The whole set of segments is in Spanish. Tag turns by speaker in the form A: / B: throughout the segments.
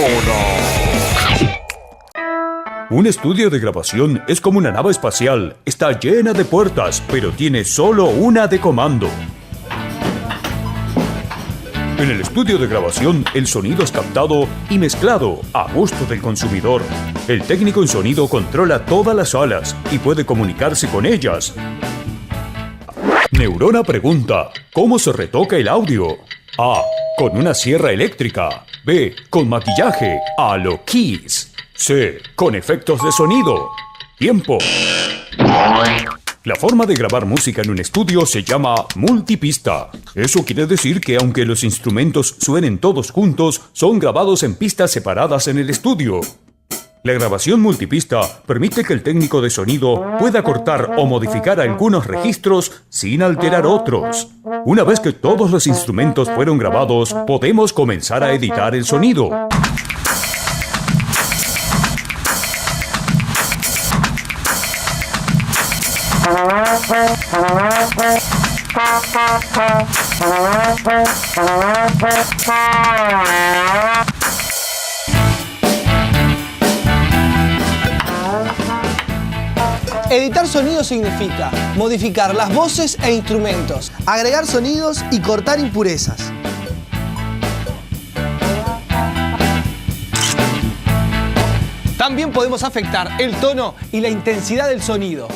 A: Neurona. Un estudio de grabación es como una nave espacial. Está llena de puertas, pero tiene solo una de comando. En el estudio de grabación, el sonido es captado y mezclado a gusto del consumidor. El técnico en sonido controla todas las salas y puede comunicarse con ellas. Neurona pregunta: ¿cómo se retoca el audio? A. Con una sierra eléctrica. B. Con maquillaje a lo Kiss. C. Con efectos de sonido. Tiempo. La forma de grabar música en un estudio se llama multipista. Eso quiere decir que aunque los instrumentos suenen todos juntos, son grabados en pistas separadas en el estudio. La grabación multipista permite que el técnico de sonido pueda cortar o modificar algunos registros sin alterar otros. Una vez que todos los instrumentos fueron grabados, podemos comenzar a editar el sonido.
B: Editar sonido significa modificar las voces e instrumentos, agregar sonidos y cortar impurezas. También podemos afectar el tono y la intensidad del sonido.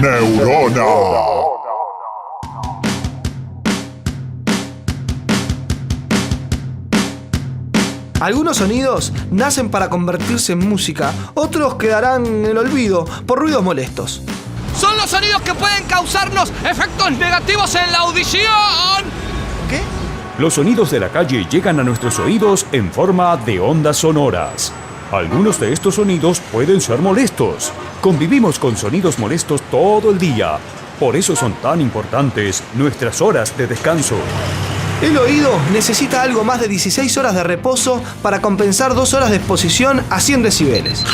A: Neurona.
B: Algunos sonidos nacen para convertirse en música, otros quedarán en el olvido por ruidos molestos.
C: Son los sonidos que pueden causarnos efectos negativos en la audición.
B: ¿Qué?
A: Los sonidos de la calle llegan a nuestros oídos en forma de ondas sonoras. Algunos de estos sonidos pueden ser molestos. Convivimos con sonidos molestos todo el día. Por eso son tan importantes nuestras horas de descanso.
B: El oído necesita algo más de 16 horas de reposo para compensar 2 horas de exposición a 100 decibeles.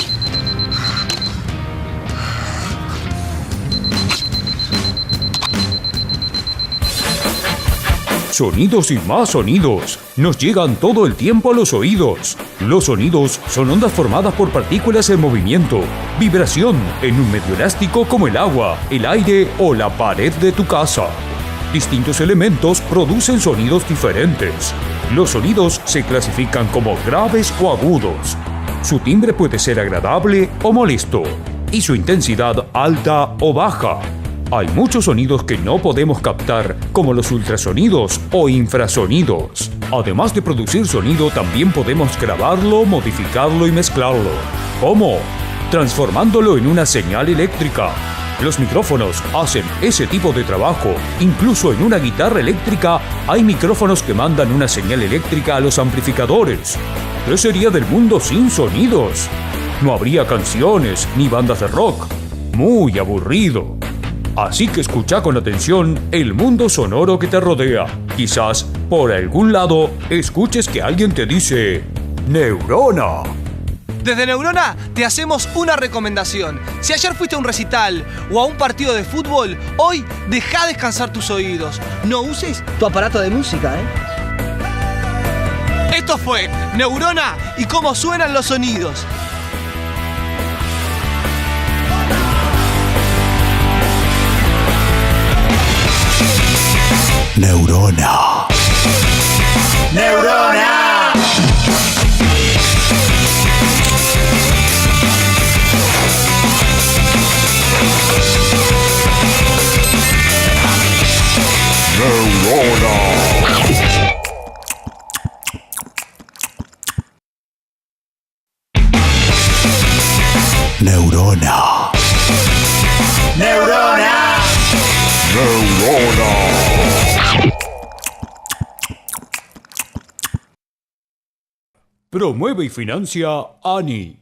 A: Sonidos y más sonidos nos llegan todo el tiempo a los oídos. Los sonidos son ondas formadas por partículas en movimiento, vibración en un medio elástico como el agua, el aire o la pared de tu casa. Distintos elementos producen sonidos diferentes. Los sonidos se clasifican como graves o agudos. Su timbre puede ser agradable o molesto, y su intensidad alta o baja. Hay muchos sonidos que no podemos captar, como los ultrasonidos o infrasonidos. Además de producir sonido, también podemos grabarlo, modificarlo y mezclarlo. ¿Cómo? Transformándolo en una señal eléctrica. Los micrófonos hacen ese tipo de trabajo. Incluso en una guitarra eléctrica hay micrófonos que mandan una señal eléctrica a los amplificadores. ¿Qué sería del mundo sin sonidos? No habría canciones ni bandas de rock. Muy aburrido. Así que escucha con atención el mundo sonoro que te rodea. Quizás, por algún lado, escuches que alguien te dice Neurona.
B: Desde Neurona te hacemos una recomendación. Si ayer fuiste a un recital o a un partido de fútbol, hoy deja descansar tus oídos. No uses tu aparato de música, Esto fue Neurona y cómo suenan los sonidos.
A: Neurona.
C: ¡Neurona!
A: Neurona.
C: ¡Neurona!
A: Neurona. Promueve y financia ANI.